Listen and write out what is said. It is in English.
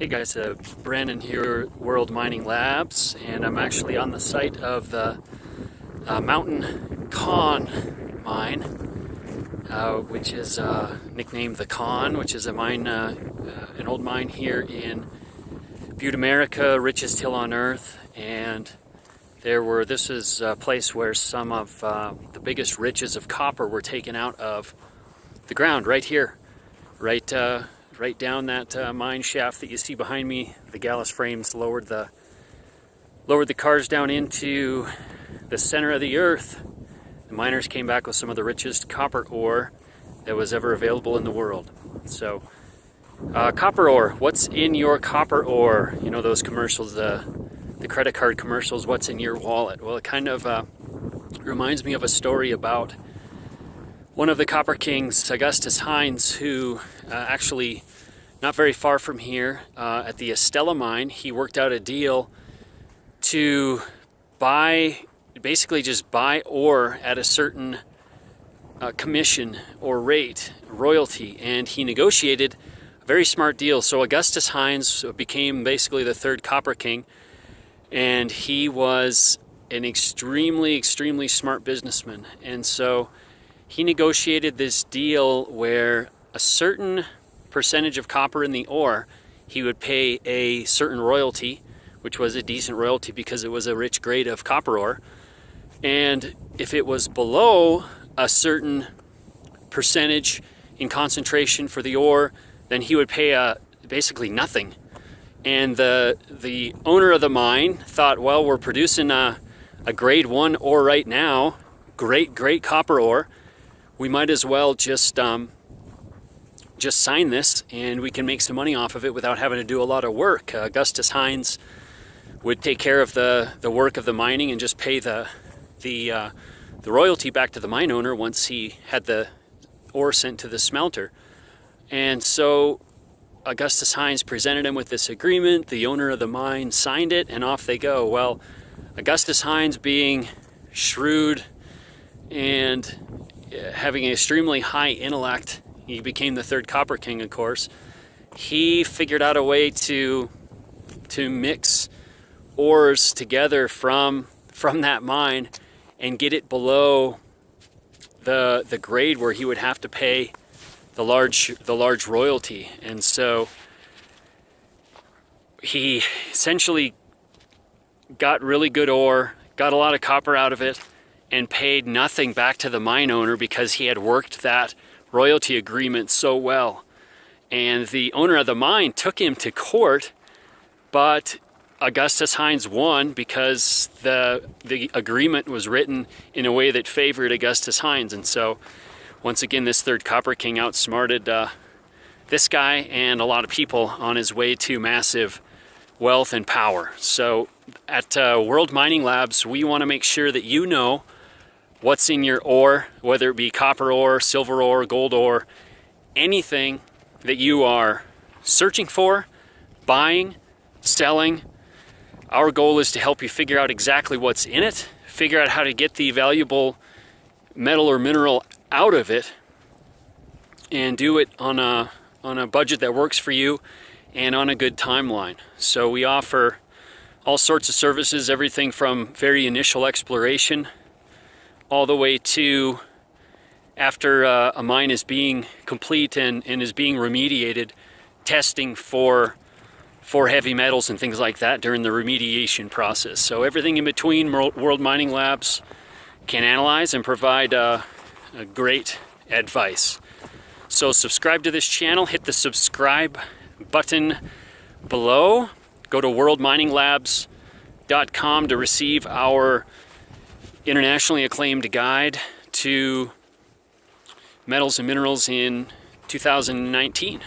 Hey guys, Brandon here, World Mining Labs, and I'm actually on the site of the Mountain Con mine, which is nicknamed the Con, which is a mine, an old mine here in Butte, America, richest hill on earth. And this is a place where some of the biggest riches of copper were taken out of the ground right here, right down that mine shaft that you see behind me. The Gallus frames lowered the cars down into the center of the earth. The miners came back with some of the richest copper ore that was ever available in the world. So, copper ore. What's in your copper ore? You know those commercials, the credit card commercials. What's in your wallet? Well, it kind of reminds me of a story about one of the copper kings, Augustus Hines, who actually, not very far from here, at the Estella mine, he worked out a deal to basically just buy ore at a certain commission or rate, royalty, and he negotiated a very smart deal. So Augustus Hines became basically the third copper king, and he was an extremely smart businessman. And so he negotiated this deal where a certain percentage of copper in the ore, he would pay a certain royalty, which was a decent royalty because it was a rich grade of copper ore. And if it was below a certain percentage in concentration for the ore, then he would pay basically nothing. And the owner of the mine thought, well, we're producing a grade 1 ore right now, great copper ore. We might as well just sign this, and we can make some money off of it without having to do a lot of work. Augustus Hines would take care of the work of the mining and just pay the royalty back to the mine owner once he had the ore sent to the smelter. And so Augustus Hines presented him with this agreement. The owner of the mine signed it, and off they go. Well, Augustus Hines, being shrewd and having an extremely high intellect, he became the third copper king, of course. He figured out a way to mix ores together from that mine and get it below the grade where he would have to pay the large royalty. And so he essentially got really good ore, got a lot of copper out of it, and paid nothing back to the mine owner because he had worked that royalty agreement so well. And the owner of the mine took him to court, but Augustus Hines won because the agreement was written in a way that favored Augustus Hines. And so once again, this third copper king outsmarted this guy and a lot of people on his way to massive wealth and power. So at World Mining Labs, we want to make sure that you know what's in your ore, whether it be copper ore, silver ore, gold ore, anything that you are searching for, buying, selling. Our goal is to help you figure out exactly what's in it, figure out how to get the valuable metal or mineral out of it, and do it on a budget that works for you and on a good timeline. So we offer all sorts of services, everything from very initial exploration all the way to after a mine is being complete and is being remediated, testing for heavy metals and things like that during the remediation process. So everything in between, World Mining Labs can analyze and provide a great advice. So subscribe to this channel, hit the subscribe button below, go to worldmininglabs.com to receive our internationally acclaimed guide to metals and minerals in 2019.